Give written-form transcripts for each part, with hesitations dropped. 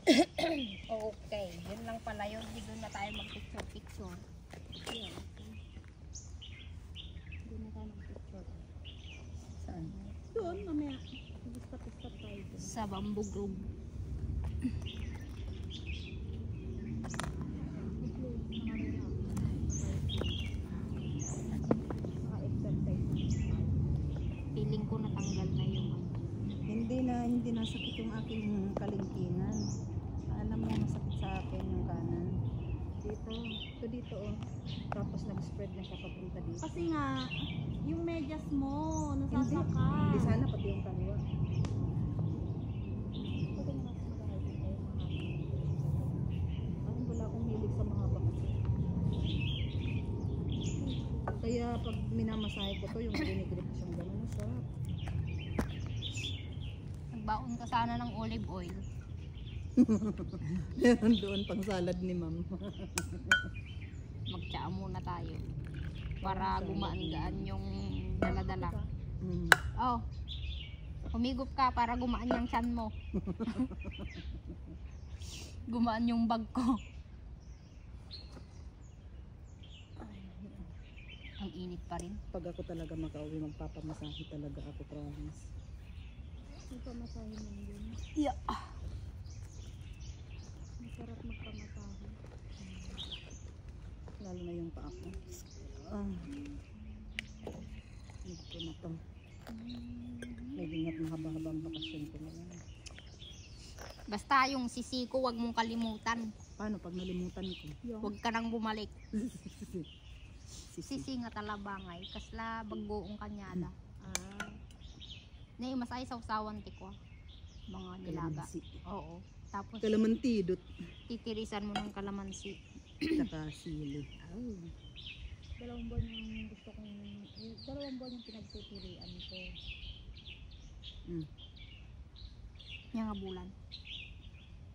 Okay, yun lang pala yun. Hindi doon na tayo mag-picture-picture. Yeah, okay. Hindi na tayo mag-picture. Saan? Doon, mamaya. Stop tayo doon. Sa Bamboo Grove. Feeling ko natanggal na yung Hindi nasakit yung aking kalingkingan. Alam mo, masakit sa akin yung kanan. Dito oh. Tapos nag-spread na siya papunta dito. Kasi nga, yung medyas mo, Hindi nasasaka. sana pati yung kaliwa. Ay, wala akong hilig sa mga bakasi. Kaya pag minamasahe ko to, yung ginigrip siyang gano'n, masarap. nagbaon ka sana ng olive oil. Meron doon pang salad ni ma'am. Magtsaa muna tayo. Para gumaan-gaan yung dala-dala. Oh. Humigop ka para gumaan yung tiyan mo. Gumaan yung bag ko. Ang init pa rin. Pag ako talaga makauwi, magpapamasahe talaga ako, promise. Magpamasahe mo yun. Yeah. Masarap magpamasahe. Lalo na yung paa ko. Ito na to. Naging at mahaba-habang bakasyon ko na yan. Basta yung sisiko, wag mong kalimutan. Paano pag nalimutan ko? Huwag ka nang bumalik. Sisi. Sisi nga talabangay. Kasla baggoong kanyada. Na masay sa usawan ti ko. Mga nilaga. Kalamansi. Oo. Tapos Kalamanti, dot. titirisan mo ng kalamansi. Saka sili. Dalawang buwan yung gusto kong, dalawang buwan yung pinagtitirian ko. Yung nga bulan.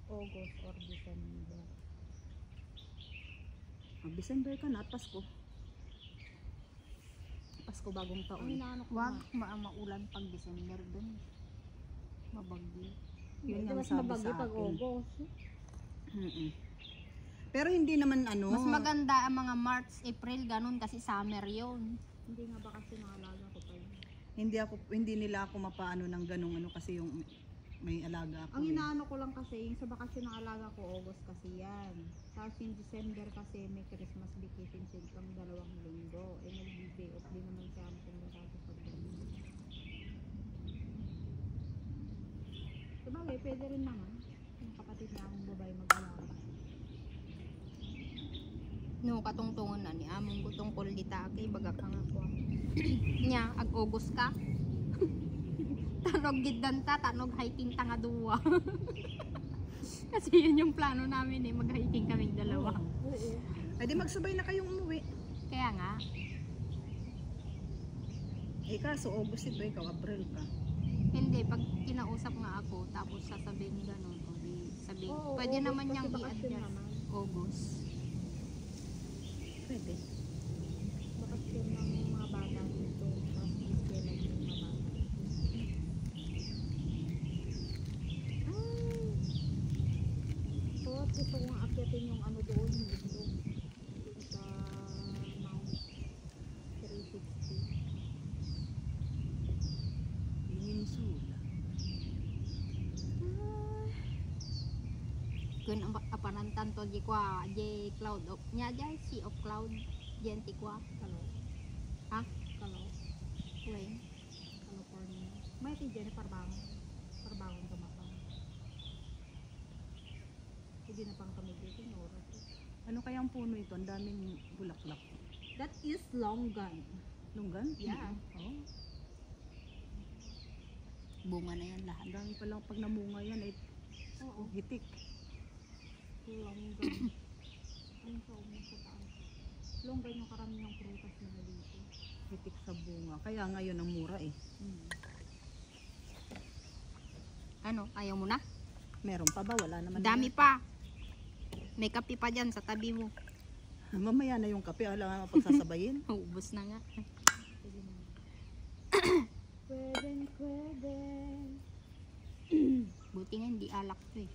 August or December. December ka na at Pasko. Pasko bagong Ang taon. inaano ko Wag nga. maulan pag December dun. Mabagyo. Yun Hindi, yung mas sabi mabagyo sa pag akin. August. Pero hindi naman ano. Mas maganda ang mga March, April, ganun kasi summer yun. Hindi nga ba kasi nakalaga ko pa yun. Hindi nila ako mapaano ng ganung ano kasi yung may alaga ako. Ang eh. inaano ko lang kasi, yung sa bakasyon ng alaga ko, August kasi yan. Tapos yung December kasi may Christmas vacation silang 2 linggo. Eh nag-day off din naman siya kung natapos pag ganun. Sabagay, pwede rin naman. Yung kapatid na akong babae mag-alaga. No, katungtungan na ni among gutong kuldita kay baga ka nga ko. Nya, ag-August ka. Tanog giddan ta, tanog hiking ta nga duwa. Kasi yun yung plano namin eh, mag-hiking kaming dalawa. Oo. Ay di magsabay na kayong umuwi. Kaya nga, Eh kaso August ito, ikaw April ka. hindi, pag kinausap nga ako, tapos sasabihin ganun, o di sabihin, Oo, pwede August naman kasi niyang bakasyon i-adjust. naman. August. Pwede. Bakasyon ng mga bata dito. Tapos kailan yung mga bata. So, gusto kong akyatin yung ano doon, gusto. Sa Mount 360. Peninsula. Kun apanantan to di kwa, di cloud of, nya di sea of cloud, diyan ti kwa. Kalo. Ha? Kalo. When? California. May tiyan parbangon. Parbangon tumapang. Hindi na pang kami dito ng oras. Ano kayang puno ito? Ang daming bulaklak. That is longan. Lunggan? Yeah. Oh. Bunga na yan lahat. Ang dami palang pag namunga yan ay Oo. hitik. Longan. Ayun sa umong sa taas. Longan yung karamihan prutas nila dito. Hitik sa bunga. Kaya ngayon ang mura eh. Ano, ayaw mo na? Meron pa ba? Wala naman. Dami pa. May kape pa dyan sa tabi mo. yan. Mamaya na yung kape. Alam nga pagsasabayin. Ubus na nga. Pwede naman. Pwede. Buti nga hindi alak to eh.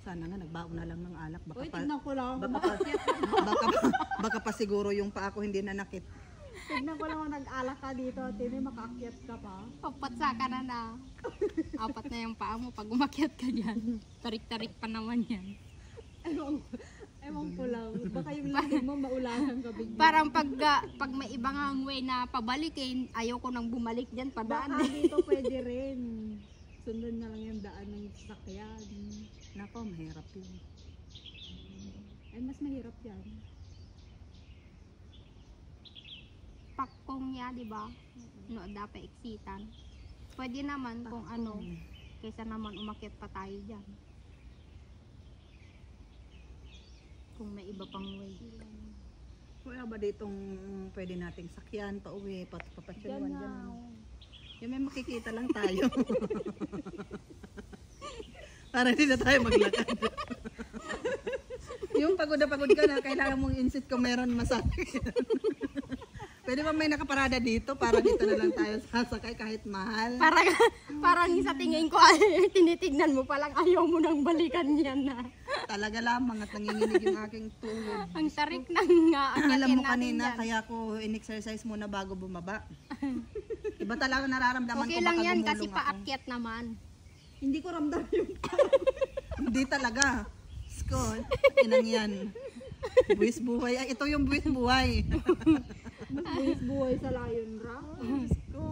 Sana nga nagbaon na lang ng alak. Uy, tignan ko lang. baka pa, baka pa siguro yung paa ko hindi nanakit. Tignan ko lang kung nag-alak ka dito. Tini, makaakyat ka pa. Papatsa ka na. Apat na yung paa mo pag umakyat ka dyan. Tarik-tarik pa naman yan. Ewan ko lang. Baka yung lasing mo maulanan ka bigla. Parang pag may ibang ang way na pabalikin, ayaw ko nang bumalik dyan, Baka padaan. dito pwede rin. Sundan na lang yung daan ng sasakyan. Nako, mahirap yun. Ay, mas mahirap yan. Pakong ya, di ba? No, dapat eksitan. Pwede naman kung ano, kaysa naman umakyat pa tayo dyan. Kung may iba pang way. Wala ba ditong pwede nating sakyan, pauwi, papasyunuan Diyan dyan? na. Yung may makikita lang tayo. Para hindi na tayo maglakad. Yung pagod na pagod ka na, kailangan mong insit kung meron masakit. Pwede ba may nakaparada dito para dito na lang tayo sasakay kahit mahal? Parang sa tingin ko, ay, tinitignan mo palang ayaw mo nang balikan yan na. Talaga lamang at nanginginig yung aking tuhod. Ang tarik ng aakyatin Alam mo natin kanina, dyan. kaya ko in-exercise muna bago bumaba. Iba talaga nararamdaman Okay ko lang baka yan gumulong kasi ako. paakyat naman. Hindi ko ramdam yung Hindi talaga. Sko, inang yan. Buwis buhay. Ay, ito yung buwis buhay. buhay sa Lion Rock. Sko.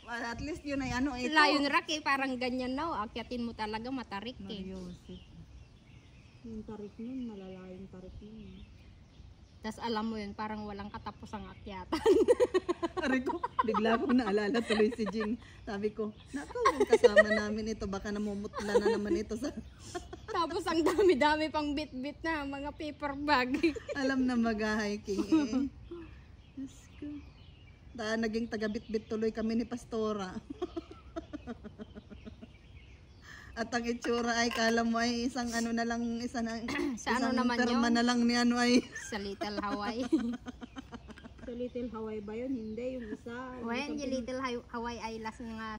Well, at least yun ay ano. Ito. Lion Rock eh, parang ganyan na. Akyatin mo talaga, matarik eh. Mariosip. Yung tarik nun, malala yung tarik nun. Tapos alam mo yun, parang walang katapusang akyatan. Aray ko, bigla akong naalala tuloy si Jing. Sabi ko, naku, kung kasama namin ito, baka namumutla na naman ito sa... Tapos ang dami-dami pang bit-bit na mga paper bag. Alam na mag-hiking eh. Diyos ko. Naging taga-bit-bit tuloy kami ni Pastora. At ang itsura ay kala mo ay isang ano na lang, Sa ano isang naman perma yun? na lang ni ano ay. Sa Little Hawaii. Sa Little Hawaii ba yun? Hindi, yung isa. When yung Little Hawaii ay last nga